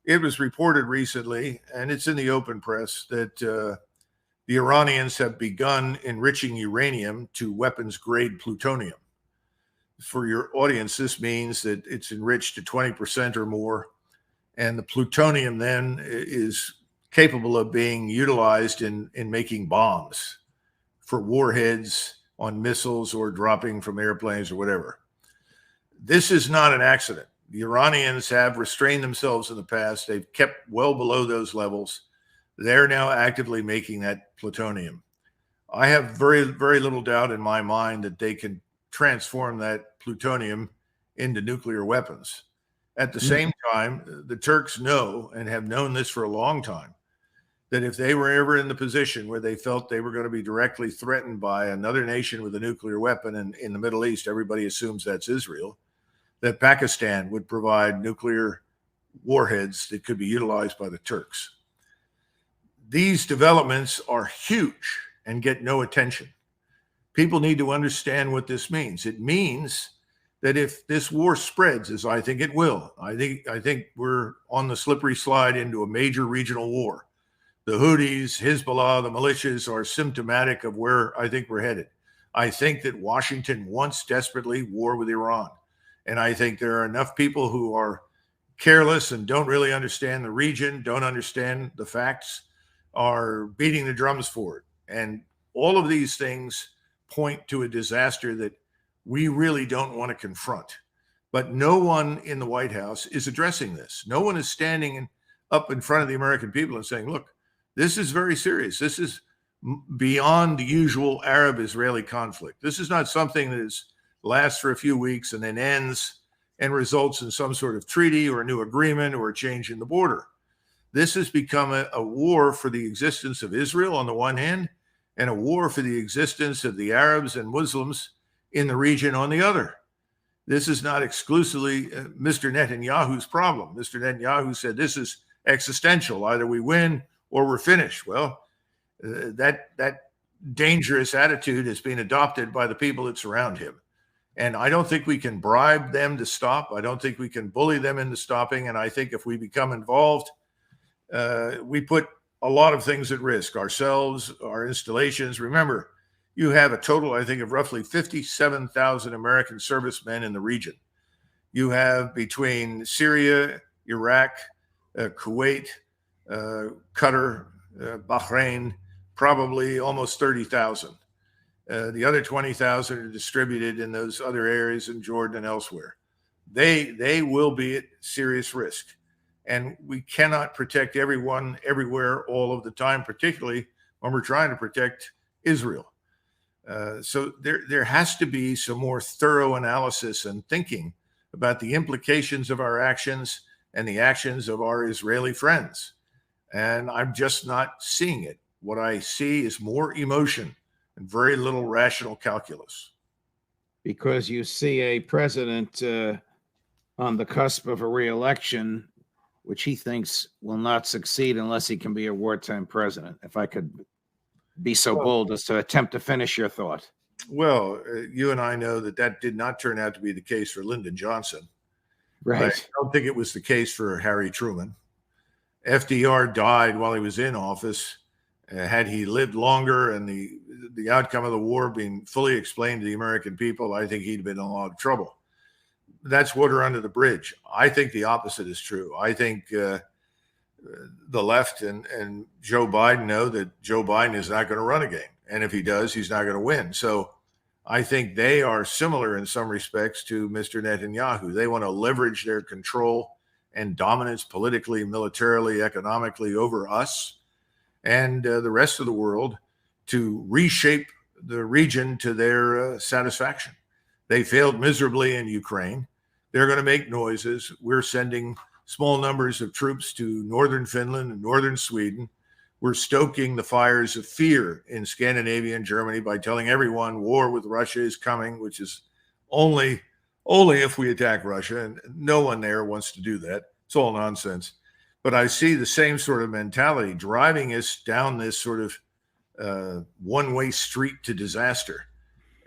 it was reported recently, and it's in the open press, that the Iranians have begun enriching uranium to weapons-grade plutonium. For your audience, this means that it's enriched to 20% or more, and the plutonium then is capable of being utilized in making bombs for warheads on missiles or dropping from airplanes or whatever. This is not an accident. The Iranians have restrained themselves in the past. They've kept well below those levels. They're now actively making that plutonium. I have very, very little doubt in my mind that they can transform that plutonium into nuclear weapons. At the same time, the Turks know, and have known this for a long time, that if they were ever in the position where they felt they were going to be directly threatened by another nation with a nuclear weapon, and in the Middle East, everybody assumes that's Israel, that Pakistan would provide nuclear warheads that could be utilized by the Turks. These developments are huge and get no attention. People need to understand what this means. It means that if this war spreads, as I think it will, I think we're on the slippery slide into a major regional war. The Houthis, Hezbollah, the militias are symptomatic of where I think we're headed. I think that Washington wants desperately war with Iran. And I think there are enough people who are careless and don't really understand the region, don't understand the facts, are beating the drums for it. And all of these things point to a disaster that we really don't want to confront. But no one in the White House is addressing this. No one is standing up in front of the American people and saying, look, this is very serious. This is beyond the usual Arab-Israeli conflict. This is not something that lasts for a few weeks and then ends and results in some sort of treaty or a new agreement or a change in the border. This has become a war for the existence of Israel on the one hand, and a war for the existence of the Arabs and Muslims in the region on the other. This is not exclusively Mr. Netanyahu's problem. Mr. Netanyahu said this is existential. Either we win or we're finished. Well, that dangerous attitude has been adopted by the people that surround him. And I don't think we can bribe them to stop. I don't think we can bully them into stopping. And I think if we become involved, we put a lot of things at risk, ourselves, our installations. Remember, you have a total, I think, of roughly 57,000 American servicemen in the region. You have between Syria, Iraq, Kuwait, Qatar, Bahrain, probably almost 30,000. The other 20,000 are distributed in those other areas in Jordan and elsewhere. They will be at serious risk. And we cannot protect everyone everywhere all of the time, particularly when we're trying to protect Israel. So there has to be some more thorough analysis and thinking about the implications of our actions and the actions of our Israeli friends. And I'm just not seeing it. What I see is more emotion and very little rational calculus. Because you see a president on the cusp of a re-election, which he thinks will not succeed unless he can be a wartime president. If I could be so bold as to attempt to finish your thought. Well, you and I know that did not turn out to be the case for Lyndon Johnson. Right. I don't think it was the case for Harry Truman. FDR died while he was in office. Had he lived longer and the outcome of the war being fully explained to the American people, I think he'd been in a lot of trouble. That's water under the bridge. I think the opposite is true. I think the left and Joe Biden know that Joe Biden is not going to run again. And if he does, he's not going to win. So I think they are similar in some respects to Mr. Netanyahu. They want to leverage their control and dominance politically, militarily, economically over us and the rest of the world to reshape the region to their satisfaction. They failed miserably in Ukraine. They're going to make noises. We're sending small numbers of troops to northern Finland and northern Sweden. We're stoking the fires of fear in Scandinavia and Germany by telling everyone war with Russia is coming, which is only if we attack Russia. And no one there wants to do that. It's all nonsense. But I see the same sort of mentality driving us down this sort of one-way street to disaster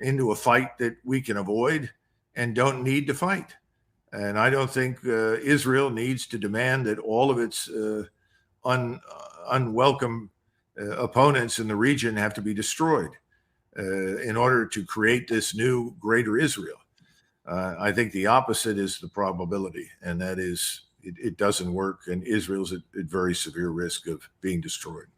into a fight that we can avoid and don't need to fight. And I don't think Israel needs to demand that all of its unwelcome opponents in the region have to be destroyed in order to create this new greater Israel. I think the opposite is the probability, and that is it doesn't work, and Israel's at very severe risk of being destroyed.